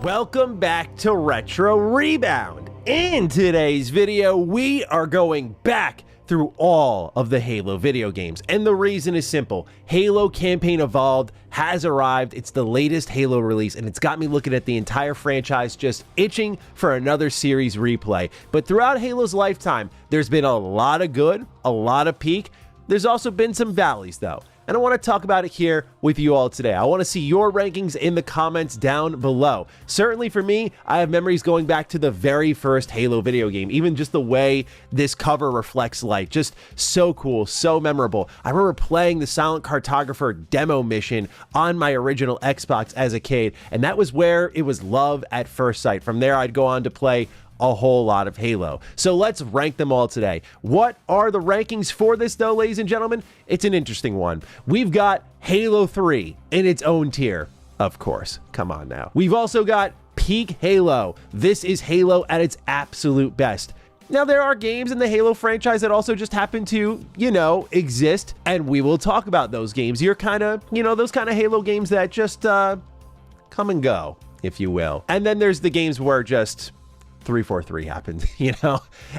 Welcome back to Retro Rebound. In today's video, we are going back through all of the Halo video games. And the reason is simple. Halo Campaign Evolved has arrived. It's the latest Halo release, and it's got me looking at the entire franchise just itching for another series replay. But throughout Halo's lifetime, there's been a lot of good, a lot of peak. There's also been some valleys, though. And I want to talk about it here with you all today. I want to see your rankings in the comments down below. Certainly for me, I have memories going back to the very first Halo video game. Even just the way this cover reflects light. Just so cool, so memorable. I remember playing the Silent Cartographer demo mission on my original Xbox as a kid, and that was where it was love at first sight. From there, I'd go on to play a whole lot of Halo. So let's rank them all today. What are the rankings for this though, ladies and gentlemen? It's an interesting one. We've got Halo 3 in its own tier, of course. Come on now. We've also got Peak Halo. This is Halo at its absolute best. Now, there are games in the Halo franchise that also just happen to, exist, and we will talk about those games. You're kind of, those kind of Halo games that just come and go, if you will. And then there's the games where just 343 happened,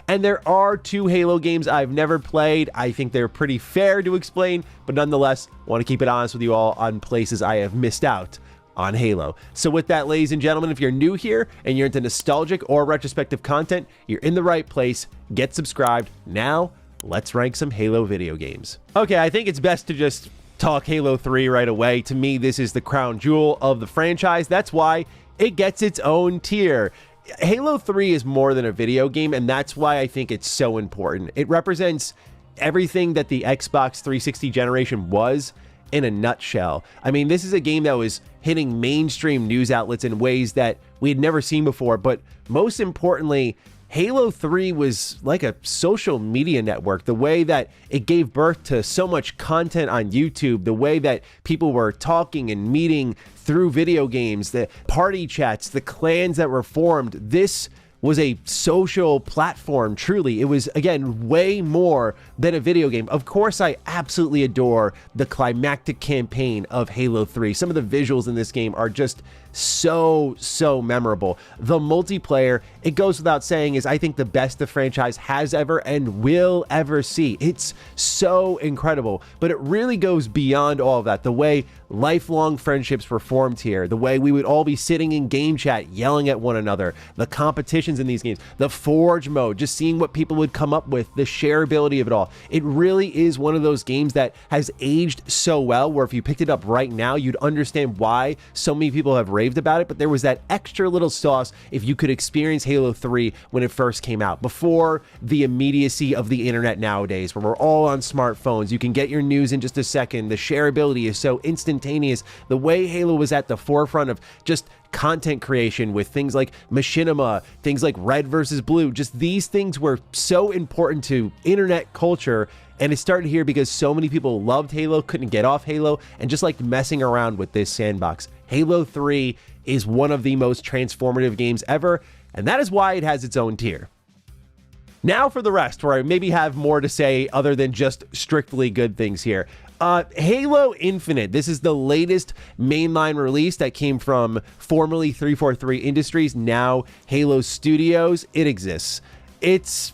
And there are two Halo games I've never played. I think they're pretty fair to explain, but nonetheless, want to keep it honest with you all on places I have missed out on Halo. So with that, ladies and gentlemen, if you're new here and you're into nostalgic or retrospective content, you're in the right place. Get subscribed. Now, let's rank some Halo video games. Okay, I think it's best to just talk Halo 3 right away. To me, this is the crown jewel of the franchise. That's why it gets its own tier. Halo 3 is more than a video game, and that's why I think it's so important. It represents everything that the Xbox 360 generation was in a nutshell. I mean, this is a game that was hitting mainstream news outlets in ways that we had never seen before, but most importantly, Halo 3 was like a social media network. The way that it gave birth to so much content on YouTube, the way that people were talking and meeting through video games, the party chats, the clans that were formed. This was a social platform, truly. It was, again, way more than a video game. Of course, I absolutely adore the climactic campaign of Halo 3. Some of the visuals in this game are just so memorable. The multiplayer, it goes without saying, is I think the best the franchise has ever and will ever see. It's so incredible, but it really goes beyond all of that. The way lifelong friendships were formed here, the way we would all be sitting in game chat yelling at one another, the competitions in these games, the Forge mode, just seeing what people would come up with, the shareability of it all. It really is one of those games that has aged so well, where if you picked it up right now, you'd understand why so many people have raved about it. But there was that extra little sauce if you could experience Halo 3 when it first came out, before the immediacy of the internet nowadays, where we're all on smartphones. You can get your news in just a second. The shareability is so instantaneous. The way Halo was at the forefront of just content creation with things like machinima, things like red versus blue, just these things were so important to internet culture. And it started here because so many people loved Halo, couldn't get off Halo, and just liked messing around with this sandbox. Halo 3 is one of the most transformative games ever, and that is why it has its own tier. Now for the rest, where I maybe have more to say other than just strictly good things here. Halo Infinite. This is the latest mainline release that came from formerly 343 Industries, now Halo Studios. It exists. It's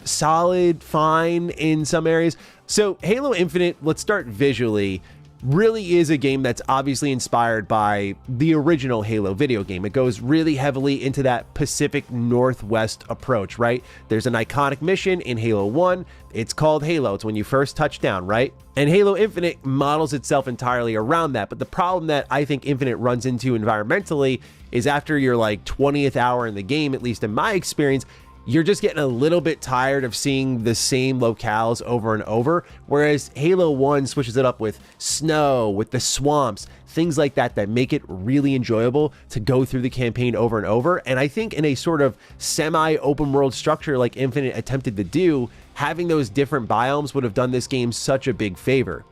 solid, fine in some areas. So Halo Infinite, let's start visually, really is a game that's obviously inspired by the original Halo video game. It goes really heavily into that Pacific Northwest approach, right? There's an iconic mission in Halo 1. It's called Halo. It's when you first touch down, right? And Halo Infinite models itself entirely around that. But the problem that I think Infinite runs into environmentally is after your 20th hour in the game, at least in my experience, you're just getting a little bit tired of seeing the same locales over and over, whereas Halo 1 switches it up with snow, with the swamps, things like that that make it really enjoyable to go through the campaign over and over. And I think in a sort of semi-open world structure like Infinite attempted to do, having those different biomes would have done this game such a big favor.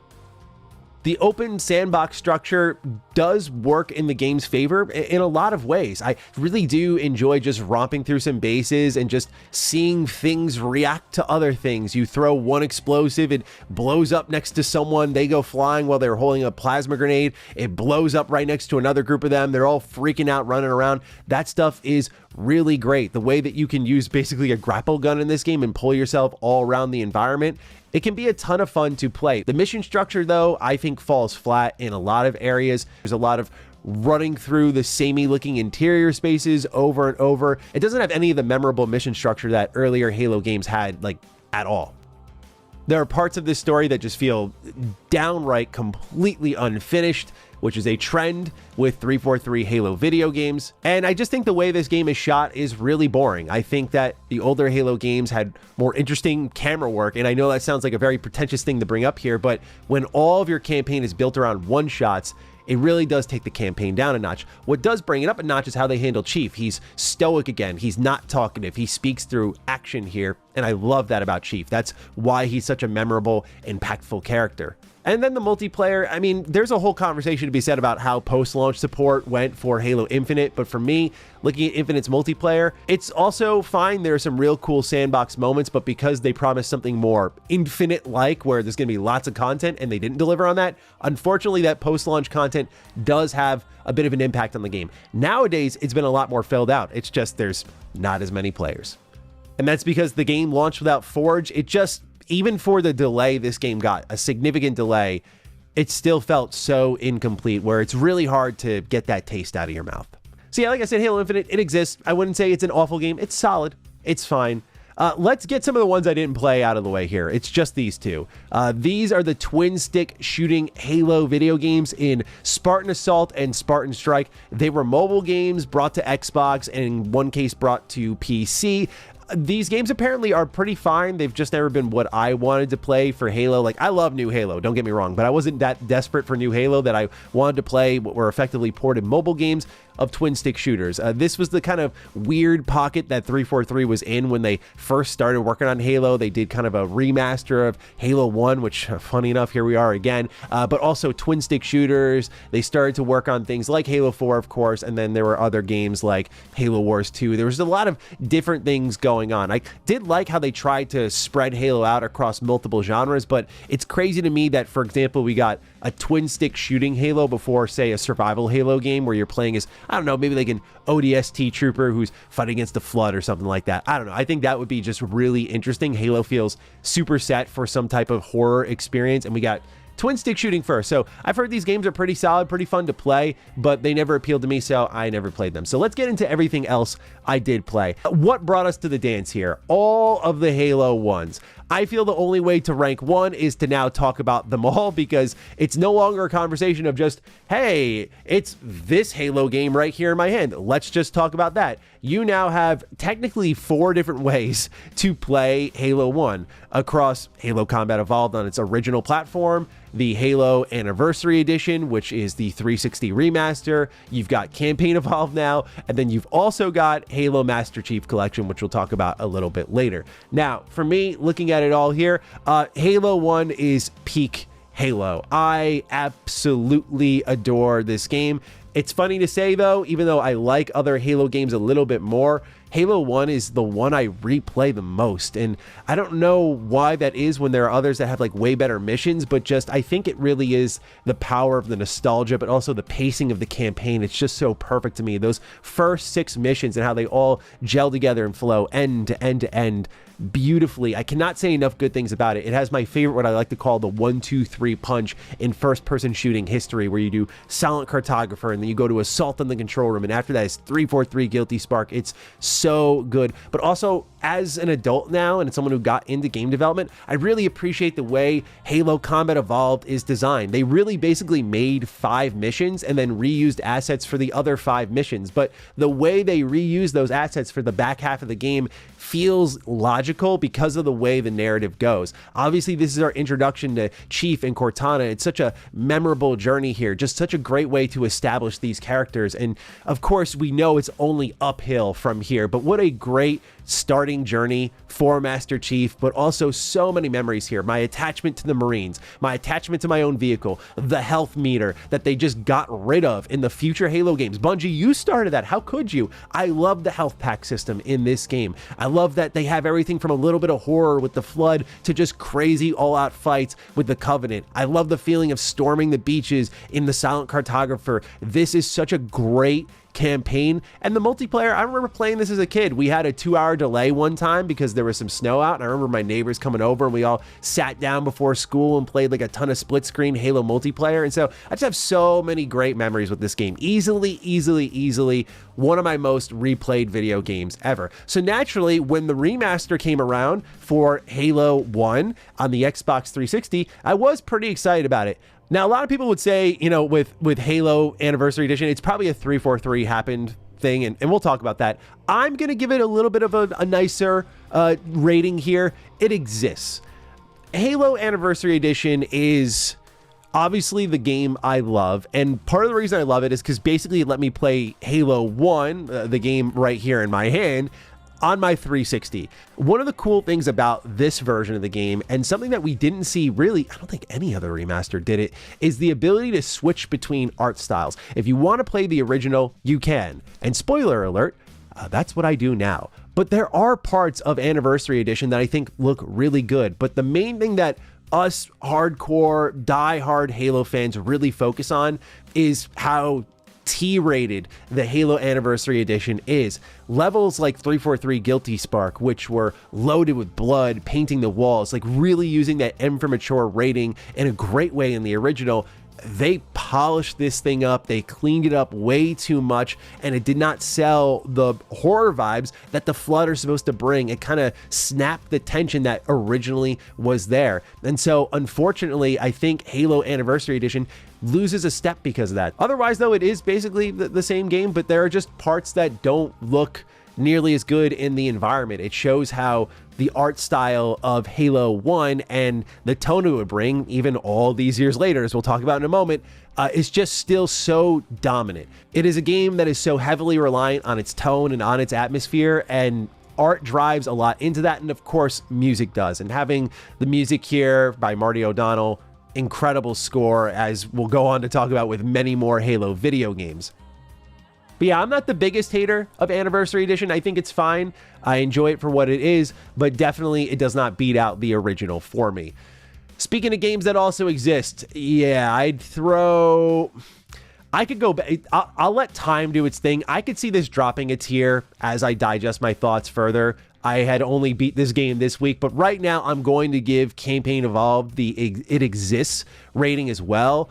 The open sandbox structure does work in the game's favor in a lot of ways. I really do enjoy just romping through some bases and just seeing things react to other things. You throw one explosive, it blows up next to someone, they go flying while they're holding a plasma grenade, it blows up right next to another group of them, they're all freaking out, running around. That stuff is really great. The way that you can use basically a grapple gun in this game and pull yourself all around the environment, it can be a ton of fun to play. The mission structure, though, I think falls flat in a lot of areas. There's a lot of running through the samey looking interior spaces over and over. It doesn't have any of the memorable mission structure that earlier Halo games had, like, at all. There are parts of this story that just feel downright completely unfinished, which is a trend with 343 Halo video games. And I just think the way this game is shot is really boring. I think that the older Halo games had more interesting camera work, and I know that sounds like a very pretentious thing to bring up here, but when all of your campaign is built around one-shots, it really does take the campaign down a notch. What does bring it up a notch is how they handle Chief. He's stoic again. He's not talkative. He speaks through action here, and I love that about Chief. That's why he's such a memorable, impactful character. And then the multiplayer, I mean, there's a whole conversation to be said about how post-launch support went for Halo Infinite, but for me, looking at Infinite's multiplayer, it's also fine. There are some real cool sandbox moments, but because they promised something more Infinite-like, where there's going to be lots of content, and they didn't deliver on that, unfortunately, that post-launch content does have a bit of an impact on the game. Nowadays, it's been a lot more filled out. It's just there's not as many players. And that's because the game launched without Forge. It just, even for the delay this game got, a significant delay, it still felt so incomplete, where it's really hard to get that taste out of your mouth. So yeah, like I said, Halo Infinite, it exists. I wouldn't say it's an awful game. It's solid. It's fine. Let's get some of the ones I didn't play out of the way here. It's just these two. These are the twin stick shooting Halo video games in Spartan Assault and Spartan Strike. They were mobile games brought to Xbox and in one case brought to PC. These games apparently are pretty fine. They've just never been what I wanted to play for Halo. Like, I love new Halo, don't get me wrong, but I wasn't that desperate for new Halo that I wanted to play what were effectively ported mobile games of twin stick shooters. This was the kind of weird pocket that 343 was in when they first started working on Halo. They did kind of a remaster of Halo 1, which, funny enough, here we are again, but also twin stick shooters. They started to work on things like Halo 4, of course, and then there were other games like Halo Wars 2. There was a lot of different things going on. I did like how they tried to spread Halo out across multiple genres, but it's crazy to me that, for example, we got a twin stick shooting Halo before, say, a survival Halo game where you're playing as, I don't know, maybe like an ODST trooper who's fighting against the Flood or something like that. I don't know. I think that would be just really interesting. Halo feels super set for some type of horror experience, and we got twin stick shooting first. So I've heard these games are pretty solid, pretty fun to play, but they never appealed to me, so I never played them. So let's get into everything else I did play. What brought us to the dance here? All of the Halo ones. I feel the only way to rank one is to now talk about them all, because it's no longer a conversation of just, hey, it's this Halo game right here in my hand, let's just talk about that. You now have technically 4 different ways to play Halo 1 across Halo Combat Evolved on its original platform, the Halo Anniversary Edition, which is the 360 remaster. You've got Campaign Evolved now, and then you've also got Halo Master Chief Collection, which we'll talk about a little bit later. Now, for me, looking at it all here, Halo 1 is peak Halo. I absolutely adore this game. It's funny to say, though, even though I like other Halo games a little bit more, Halo 1 is the one I replay the most, and I don't know why that is when there are others that have like way better missions, but just I think it really is the power of the nostalgia, but also the pacing of the campaign. It's just so perfect to me. Those first 6 missions and how they all gel together and flow end to end to end beautifully. I cannot say enough good things about it. It has my favorite, what I like to call the 1-2-3 punch in first-person shooting history, where you do Silent Cartographer and then you go to Assault on the Control Room, and after that is 343 Guilty Spark. It's so good. But also, as an adult now and someone who got into game development, I really appreciate the way Halo Combat Evolved is designed. They really basically made 5 missions and then reused assets for the other 5 missions, but the way they reuse those assets for the back half of the game feels logical magical because of the way the narrative goes. Obviously, this is our introduction to Chief and Cortana. It's such a memorable journey here, just such a great way to establish these characters. And of course, we know it's only uphill from here, but what a great starting journey for Master Chief, but also so many memories here. My attachment to the Marines, my attachment to my own vehicle, the health meter that they just got rid of in the future Halo games. Bungie, you started that. How could you? I love the health pack system in this game. I love that they have everything from a little bit of horror with the Flood to just crazy all-out fights with the Covenant. I love the feeling of storming the beaches in the Silent Cartographer. This is such a great campaign. And the multiplayer, I remember playing this as a kid. We had a 2-hour delay one time because there was some snow out, and I remember my neighbors coming over and we all sat down before school and played like a ton of split screen Halo multiplayer. And so I just have so many great memories with this game. Easily one of my most replayed video games ever. So naturally, when the remaster came around for Halo 1 on the Xbox 360, I was pretty excited about it. Now, a lot of people would say, you know, with Halo Anniversary Edition, it's probably a 343 happened thing, and we'll talk about that. I'm going to give it a little bit of a nicer rating here. It exists. Halo Anniversary Edition is obviously the game I love, and part of the reason I love it is because basically it let me play Halo 1, the game right here in my hand, on my 360. One of the cool things about this version of the game, and something that we didn't see really, I don't think any other remaster did it, is the ability to switch between art styles. If you want to play the original, you can. And spoiler alert, that's what I do now. But there are parts of Anniversary Edition that I think look really good. But the main thing that us hardcore, die-hard Halo fans really focus on is how T-rated the Halo Anniversary Edition is. Levels like 343 Guilty Spark, which were loaded with blood, painting the walls, like really using that M for Mature rating in a great way in the original. They polished this thing up, they cleaned it up way too much, and it did not sell the horror vibes that the Flood are supposed to bring. It kind of snapped the tension that originally was there. And so, unfortunately, I think Halo Anniversary Edition loses a step because of that. Otherwise, though, it is basically the same game, but there are just parts that don't look nearly as good in the environment. It shows how the art style of Halo 1 and the tone it would bring, even all these years later, as we'll talk about in a moment, is just still so dominant. It is a game that is so heavily reliant on its tone and on its atmosphere, and art drives a lot into that, and of course, music does. And having the music here by Marty O'Donnell, incredible score, as we'll go on to talk about with many more Halo video games. But yeah, I'm not the biggest hater of Anniversary Edition. I think it's fine. I enjoy it for what it is, but definitely it does not beat out the original for me. Speaking of games that also exist, yeah, I could go back. I'll let time do its thing. I could see this dropping a tier as I digest my thoughts further. I had only beat this game this week, but right now I'm going to give Campaign Evolved the It Exists rating as well.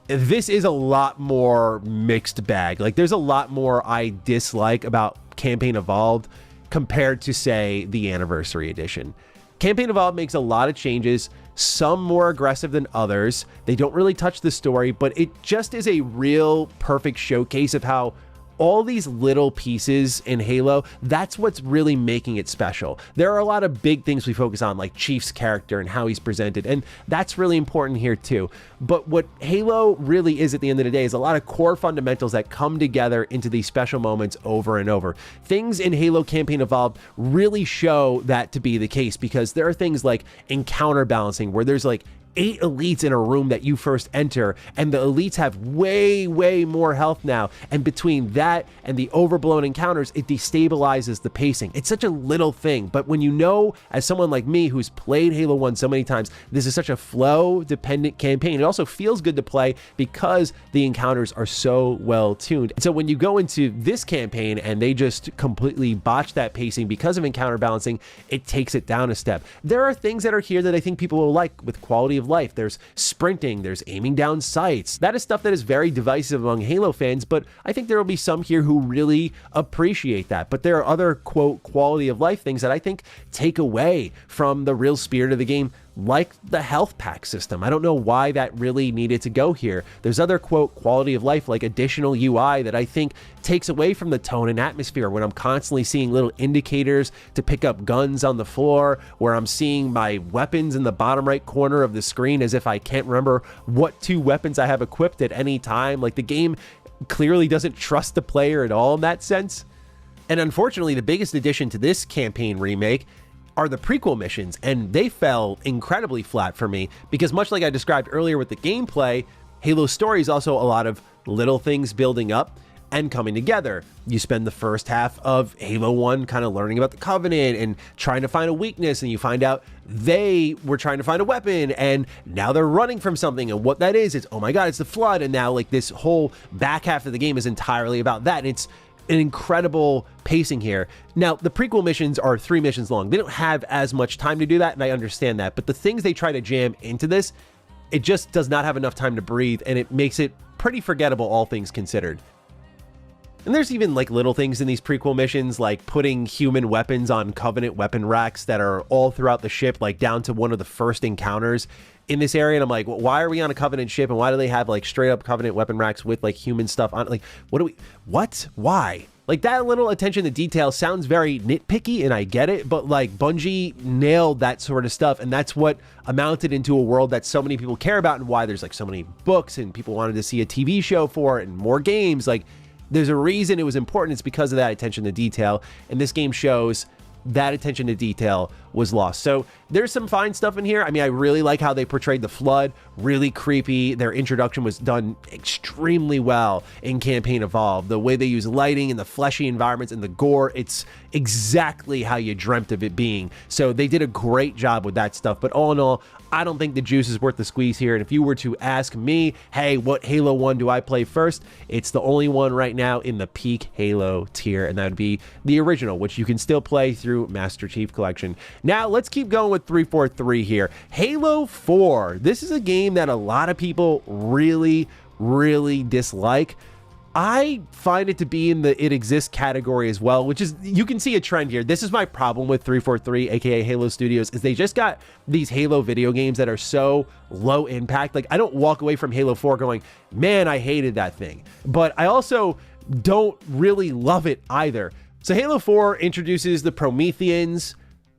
This is a lot more mixed bag. Like, there's a lot more I dislike about Campaign Evolved compared to, say, the Anniversary Edition. Campaign Evolved makes a lot of changes, some more aggressive than others. They don't really touch the story, but it just is a real perfect showcase of how all these little pieces in Halo, that's what's really making it special. There are a lot of big things we focus on, like Chief's character and how he's presented, and that's really important here too. But what Halo really is at the end of the day is a lot of core fundamentals that come together into these special moments over and over. Things in Halo Campaign Evolved really show that to be the case, because there are things like encounter balancing, where there's like 8 elites in a room that you first enter, and the elites have way more health now, and between that and the overblown encounters, it destabilizes the pacing. It's such a little thing, but when you know, as someone like me who's played Halo 1 so many times, this is such a flow dependent campaign. It also feels good to play because the encounters are so well tuned. And so when you go into this campaign and they just completely botch that pacing because of encounter balancing, it takes it down a step. There are things that are here that I think people will like with quality of life. There's sprinting, there's aiming down sights. That is stuff that is very divisive among Halo fans, but I think there will be some here who really appreciate that. But there are other, quote, quality of life things that I think take away from the real spirit of the game, like the health pack system. I don't know why that really needed to go here. There's other, quote, quality of life, like additional UI that I think takes away from the tone and atmosphere when I'm constantly seeing little indicators to pick up guns on the floor, where I'm seeing my weapons in the bottom right corner of the screen as if I can't remember what 2 weapons I have equipped at any time. Like, the game clearly doesn't trust the player at all in that sense. And unfortunately, the biggest addition to this campaign remake are the prequel missions, and they fell incredibly flat for me because, much like I described earlier with the gameplay, Halo's story is also a lot of little things building up and coming together. You spend the first half of Halo 1 kind of learning about the Covenant and trying to find a weakness, and you find out they were trying to find a weapon and now they're running from something, and what that is, it's, oh my god, it's the Flood, and now like this whole back half of the game is entirely about that, and it's an incredible pacing here. Now, the prequel missions are 3 missions long. They don't have as much time to do that, and I understand that, but the things they try to jam into this, it just does not have enough time to breathe, and it makes it pretty forgettable, all things considered. And there's even like little things in these prequel missions, like putting human weapons on Covenant weapon racks that are all throughout the ship, like down to one of the first encounters in this area. And I'm like, well, why are we on a Covenant ship, and why do they have like straight up Covenant weapon racks with like human stuff on? Like, why? Like, that little attention to detail sounds very nitpicky, and I get it, but like Bungie nailed that sort of stuff, and that's what amounted into a world that so many people care about, and why there's like so many books and people wanted to see a TV show for it and more games. Like, there's a reason it was important. It's because of that attention to detail, and this game shows that attention to detail was lost. So there's some fine stuff in here. I mean, I really like how they portrayed the Flood, really creepy. Their introduction was done extremely well in Campaign Evolved. The way they use lighting and the fleshy environments and the gore, it's exactly how you dreamt of it being. So they did a great job with that stuff. But all in all, I don't think the juice is worth the squeeze here. And if you were to ask me, hey, what Halo 1 do I play first? It's the only one right now in the peak Halo tier, and that would be the original, which you can still play through Master Chief Collection. Now, let's keep going with 343 here. Halo 4. This is a game that a lot of people really, really dislike. I find it to be in the it exists category as well, which is, you can see a trend here. This is my problem with 343, aka Halo Studios, is they just got these Halo video games that are so low impact. Like, I don't walk away from Halo 4 going, man, I hated that thing. But I also don't really love it either. So Halo 4 introduces the Prometheans.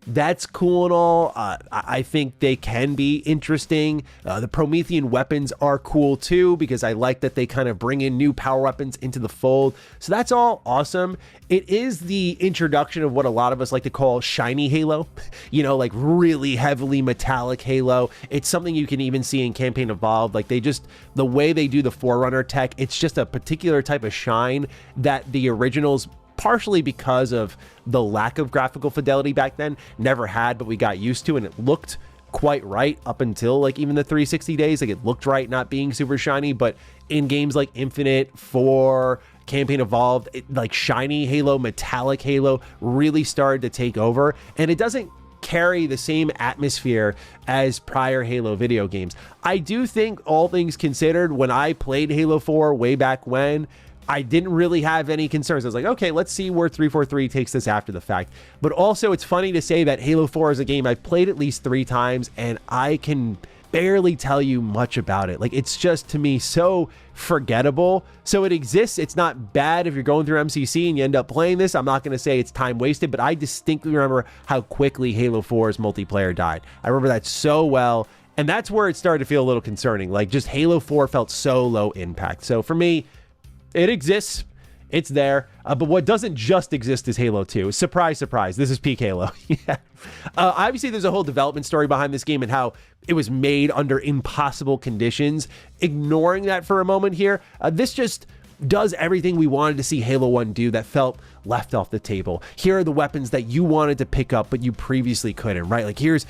That's cool and all. I think they can be interesting. The Promethean weapons are cool too, because I like that they kind of bring in new power weapons into the fold. So that's all awesome. It is the introduction of what a lot of us like to call shiny Halo, you know, like really heavily metallic Halo. It's something you can even see in Campaign Evolved. Like, the way they do the Forerunner tech, it's just a particular type of shine that the originals, partially because of the lack of graphical fidelity back then, never had, but we got used to, and it looked quite right up until like even the 360 days. Like, it looked right not being super shiny, but in games like Infinite, 4, Campaign Evolved, like shiny Halo, metallic Halo really started to take over, and it doesn't carry the same atmosphere as prior Halo video games. I do think, all things considered, when I played Halo 4 way back when, I didn't really have any concerns. I was like, okay, let's see where 343 takes this after the fact. But also, it's funny to say that Halo 4 is a game I've played at least 3 times, and I can barely tell you much about it. Like, it's just, to me, so forgettable. So it exists. It's not bad if you're going through MCC and you end up playing this. I'm not going to say it's time wasted, but I distinctly remember how quickly Halo 4's multiplayer died. I remember that so well, and that's where it started to feel a little concerning. Like, just Halo 4 felt so low impact. So for me, it exists. It's there. But what doesn't just exist is Halo 2. Surprise, surprise. This is peak Halo. Yeah. Obviously, there's a whole development story behind this game and how it was made under impossible conditions. Ignoring that for a moment here, this just does everything we wanted to see Halo 1 do that felt left off the table. Here are the weapons that you wanted to pick up, but you previously couldn't, right? Like, here's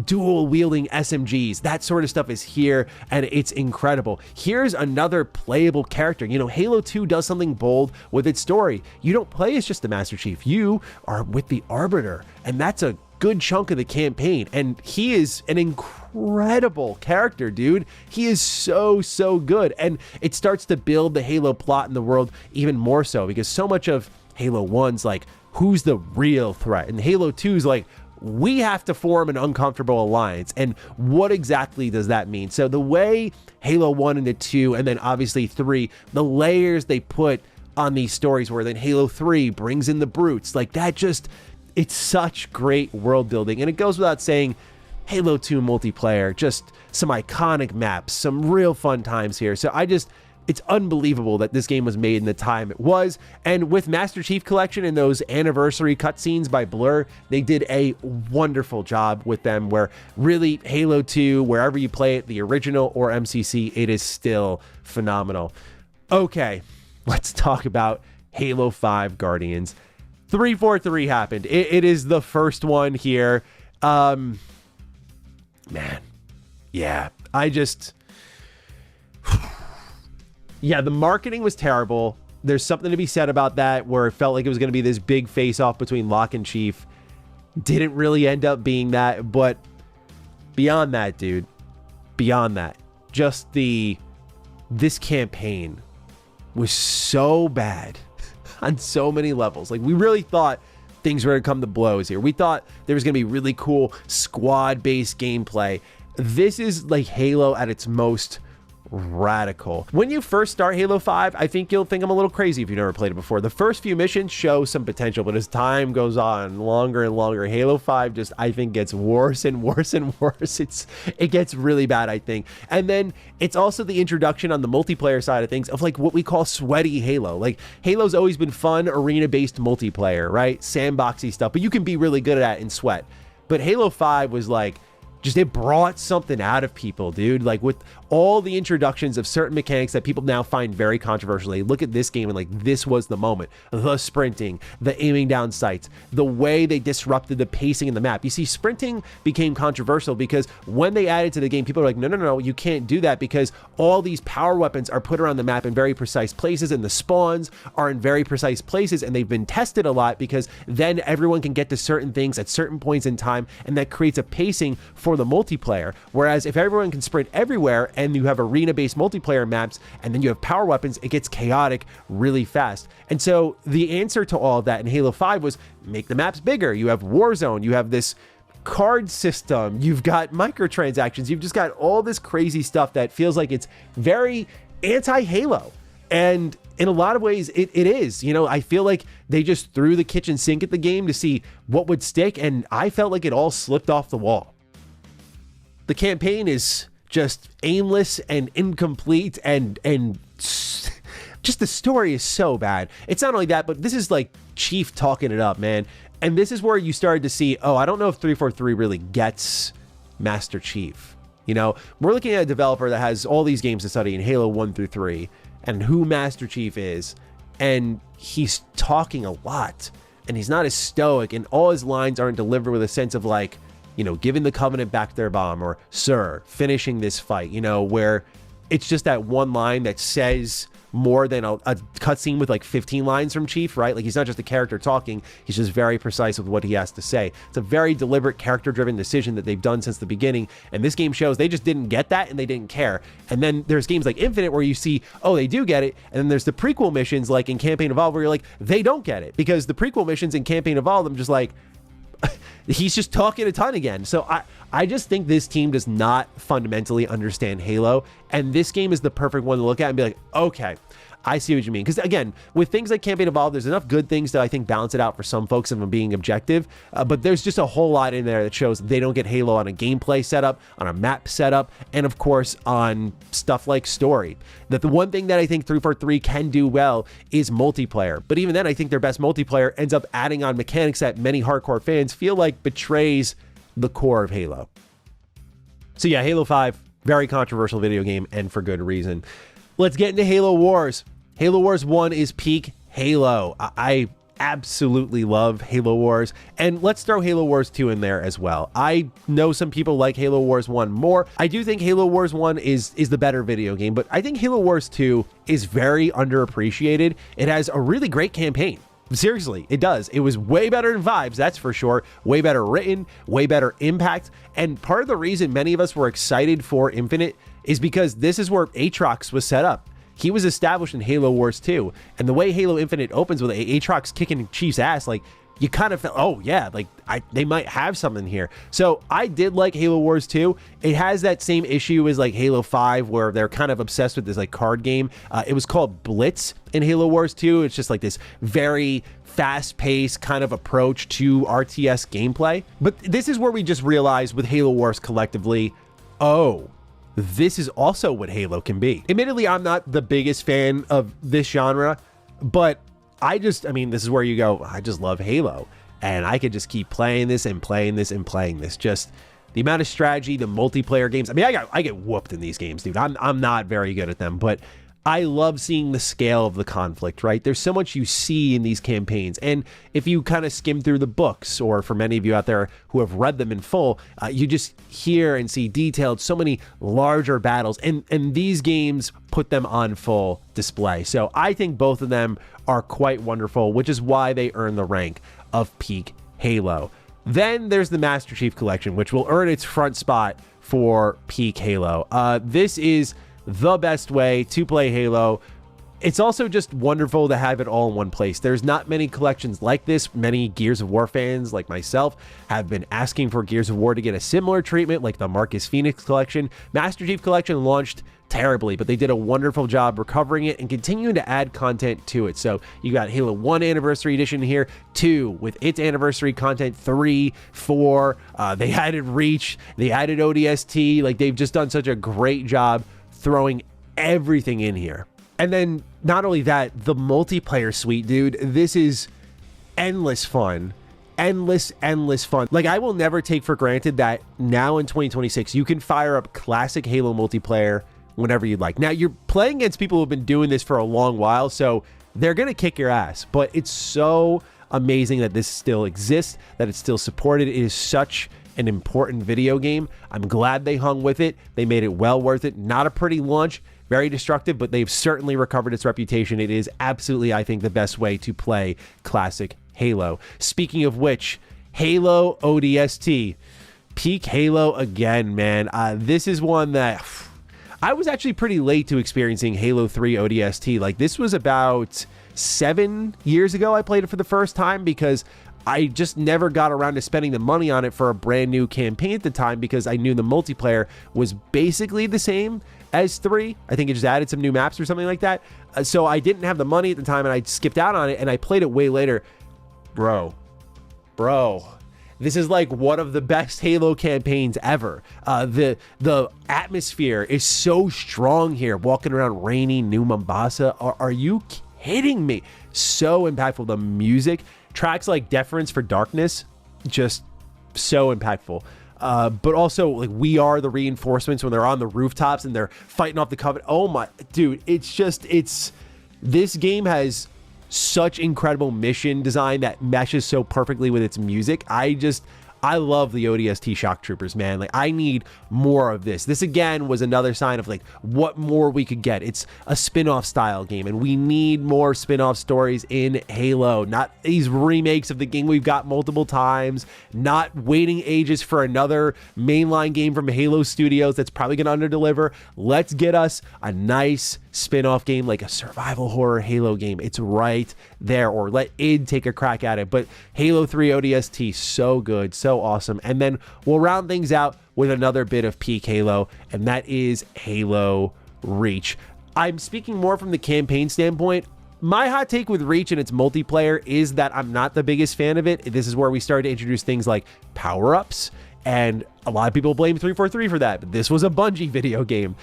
dual wielding SMGs. That sort of stuff is here, and it's incredible. Here's another playable character. You know, Halo 2 does something bold with its story. You don't play as just the Master Chief. You are with the Arbiter, and that's a good chunk of the campaign, and he is an incredible character, dude. He is so good, and it starts to build the Halo plot in the world even more so, because so much of Halo 1's like, who's the real threat, and Halo 2's like, we have to form an uncomfortable alliance. And what exactly does that mean? So the way Halo 1 into 2, and then obviously 3, the layers they put on these stories, where then Halo 3 brings in the brutes, like that just, it's such great world building. And it goes without saying, Halo 2 multiplayer, just some iconic maps, some real fun times here. So it's unbelievable that this game was made in the time it was. And with Master Chief Collection and those anniversary cutscenes by Blur, they did a wonderful job with them, where really Halo 2, wherever you play it, the original or MCC, it is still phenomenal. Okay, let's talk about Halo 5 Guardians. 343 happened. It is the first one here. Man, yeah, yeah, the marketing was terrible. There's something to be said about that, where it felt like it was going to be this big face-off between Locke and Chief. Didn't really end up being that, but beyond that, dude, beyond that, just this campaign was so bad on so many levels. Like, we really thought things were going to come to blows here. We thought there was going to be really cool squad-based gameplay. This is like Halo at its most radical. When you first start Halo 5, I think you'll think I'm a little crazy if you've never played it before. The first few missions show some potential, but as time goes on, longer and longer, Halo 5 just, I think, gets worse and worse and worse. It gets really bad, I think. And then it's also the introduction on the multiplayer side of things of like what we call sweaty Halo. Like, Halo's always been fun, arena-based multiplayer, right? Sandboxy stuff, but you can be really good at it in sweat. But Halo 5 was like, just, it brought something out of people, dude. Like, with all the introductions of certain mechanics that people now find very controversial. They look at this game and like, this was the moment. The sprinting, the aiming down sights, the way they disrupted the pacing in the map. You see, sprinting became controversial because when they added to the game, people are like, no, you can't do that, because all these power weapons are put around the map in very precise places, and the spawns are in very precise places, and they've been tested a lot because then everyone can get to certain things at certain points in time, and that creates a pacing for the multiplayer. Whereas if everyone can sprint everywhere and you have arena-based multiplayer maps and then you have power weapons, it gets chaotic really fast. And so the answer to all of that in Halo 5 was make the maps bigger. You have Warzone, you have this card system, you've got microtransactions, you've just got all this crazy stuff that feels like it's very anti-Halo. And in a lot of ways, it is. You know, I feel like they just threw the kitchen sink at the game to see what would stick, and I felt like it all slipped off the wall. The campaign is just aimless and incomplete, and just the story is so bad. It's not only that, but this is like Chief talking it up, man. And this is where you started to see, oh, I don't know if 343 really gets Master Chief. You know, we're looking at a developer that has all these games to study in Halo 1 through 3 and who Master Chief is, and he's talking a lot, and he's not as stoic, and all his lines aren't delivered with a sense of like, you know, giving the Covenant back their bomb, or sir, finishing this fight, you know, where it's just that one line that says more than a cutscene with like 15 lines from Chief, right? Like, he's not just a character talking, he's just very precise with what he has to say. It's a very deliberate, character-driven decision that they've done since the beginning, and this game shows they just didn't get that and they didn't care. And then there's games like Infinite where you see, oh, they do get it, and then there's the prequel missions like in Campaign Evolved where you're like, they don't get it, because the prequel missions in Campaign Evolved, I'm just like, he's just talking a ton again. So I just think this team does not fundamentally understand Halo, and this game is the perfect one to look at and be like, okay, I see what you mean. Because again, with things like Campaign Evolved, there's enough good things that I think balance it out for some folks if I'm being objective, but there's just a whole lot in there that shows they don't get Halo on a gameplay setup, on a map setup, and of course on stuff like story. That the one thing that I think 343 can do well is multiplayer, but even then I think their best multiplayer ends up adding on mechanics that many hardcore fans feel like betrays the core of Halo. So yeah, Halo 5, very controversial video game, and for good reason. Let's get into Halo Wars. Halo Wars 1 is peak Halo. I absolutely love Halo Wars, and let's throw Halo Wars 2 in there as well. I know some people like Halo Wars 1 more. I do think Halo Wars 1 is the better video game, but I think Halo Wars 2 is very underappreciated. It has a really great campaign. Seriously, it does. It was way better than Vibes, that's for sure. Way better written, way better impact. And part of the reason many of us were excited for Infinite is because this is where Aatrox was set up. He was established in Halo Wars 2, and the way Halo Infinite opens with Aatrox kicking Chief's ass, like, you kind of felt, oh yeah, like they might have something here. So I did like Halo Wars 2. It has that same issue as like Halo 5, where they're kind of obsessed with this like card game. It was called Blitz in Halo Wars 2. It's just like this very fast-paced kind of approach to RTS gameplay. But this is where we just realized with Halo Wars collectively, oh, this is also what Halo can be. Admittedly, I'm not the biggest fan of this genre, but I mean, this is where you go, I just love Halo, and I could just keep playing this and playing this and playing this. Just the amount of strategy, the multiplayer games. I mean, I get whooped in these games, dude. I'm not very good at them, but I love seeing the scale of the conflict, right? There's so much you see in these campaigns. And if you kind of skim through the books, or for many of you out there who have read them in full, you just hear and see detailed so many larger battles. And these games put them on full display. So I think both of them are quite wonderful, which is why they earn the rank of peak Halo. Then there's the Master Chief Collection, which will earn its front spot for peak Halo. This is the best way to play Halo. It's also just wonderful to have it all in one place. There's not many collections like this. Many Gears of War fans like myself have been asking for Gears of War to get a similar treatment like the Marcus Phoenix Collection. Master Chief Collection launched terribly, but they did a wonderful job recovering it and continuing to add content to it. So you got Halo 1 Anniversary Edition here, 2 with its anniversary content, 3, 4, they added Reach, they added ODST. Like, they've just done such a great job throwing everything in here. And then not only that, the multiplayer suite, dude, this is endless fun. Endless fun. Like, I will never take for granted that now in 2026, you can fire up classic Halo multiplayer whenever you'd like. Now, you're playing against people who've been doing this for a long while, so they're going to kick your ass. But it's so amazing that this still exists, that it's still supported. It is such an important video game. I'm glad they hung with it. They made it well worth it. Not a pretty launch, very destructive, but they've certainly recovered its reputation. It is absolutely, I think, the best way to play classic Halo. Speaking of which, Halo ODST, peak Halo again, man. This is one that I was actually pretty late to experiencing Halo 3 ODST. Like, this was about 7 years ago I played it for the first time, because I just never got around to spending the money on it for a brand new campaign at the time, because I knew the multiplayer was basically the same as 3. I think it just added some new maps or something like that. So I didn't have the money at the time, and I skipped out on it, and I played it way later. Bro, this is like one of the best Halo campaigns ever. The atmosphere is so strong here, walking around rainy New Mombasa. Are you kidding me? So impactful. The music, tracks like Deference for Darkness, just so impactful. But also, like, We Are the Reinforcements when they're on the rooftops and they're fighting off the Covenant. Oh my, dude, this game has such incredible mission design that meshes so perfectly with its music. I love the ODST Shock Troopers, man. Like, I need more of this. This, again, was another sign of, like, what more we could get. It's a spin-off style game, and we need more spin-off stories in Halo. Not these remakes of the game we've got multiple times. Not waiting ages for another mainline game from Halo Studios that's probably going to underdeliver. Let's get us a nice spin-off game, like a survival horror Halo game. It's right there. Or let id take a crack at it. But Halo 3 ODST, so good, so awesome. And then we'll round things out with another bit of peak Halo, and that is Halo Reach. I'm speaking more from the campaign standpoint. My hot take with Reach and its multiplayer is that I'm not the biggest fan of it. This is where we started to introduce things like power-ups, and a lot of people blame 343 for that, but this was a Bungie video game.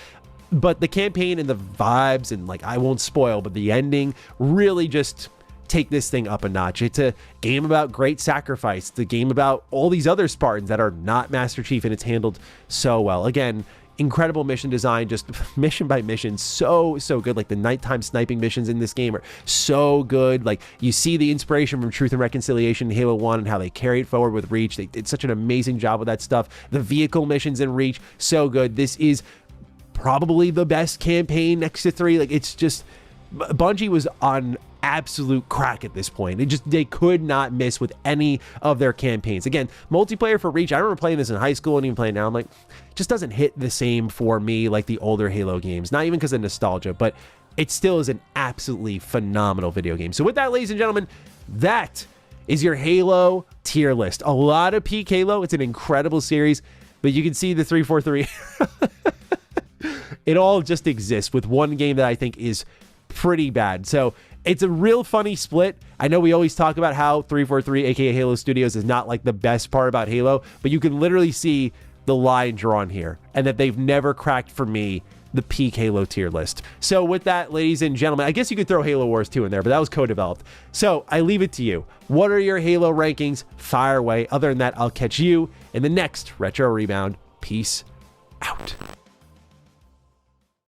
But the campaign and the vibes, and, like, I won't spoil, but the ending really just take this thing up a notch. It's a game about great sacrifice. It's a game about all these other Spartans that are not Master Chief, and it's handled so well. Again, incredible mission design, just mission by mission, so good. Like, the nighttime sniping missions in this game are so good. Like, you see the inspiration from Truth and Reconciliation in Halo 1 and how they carry it forward with Reach. They did such an amazing job with that stuff. The vehicle missions in Reach, so good. This is probably the best campaign next to 3. Like, it's just, Bungie was on absolute crack at this point. They could not miss with any of their campaigns. Again, multiplayer for Reach, I remember playing this in high school and even playing now. I'm like, just doesn't hit the same for me like the older Halo games. Not even because of nostalgia, but it still is an absolutely phenomenal video game. So with that, ladies and gentlemen, that is your Halo tier list. A lot of peak Halo. It's an incredible series, but you can see the 343. It all just exists with one game that I think is pretty bad. So it's a real funny split. I know we always talk about how 343, aka Halo Studios, is not like the best part about Halo, but you can literally see the line drawn here and that they've never cracked for me the peak Halo tier list. So with that, ladies and gentlemen, I guess you could throw Halo Wars 2 in there, but that was co-developed. So I leave it to you. What are your Halo rankings? Fire away. Other than that, I'll catch you in the next Retro Rebound. Peace out.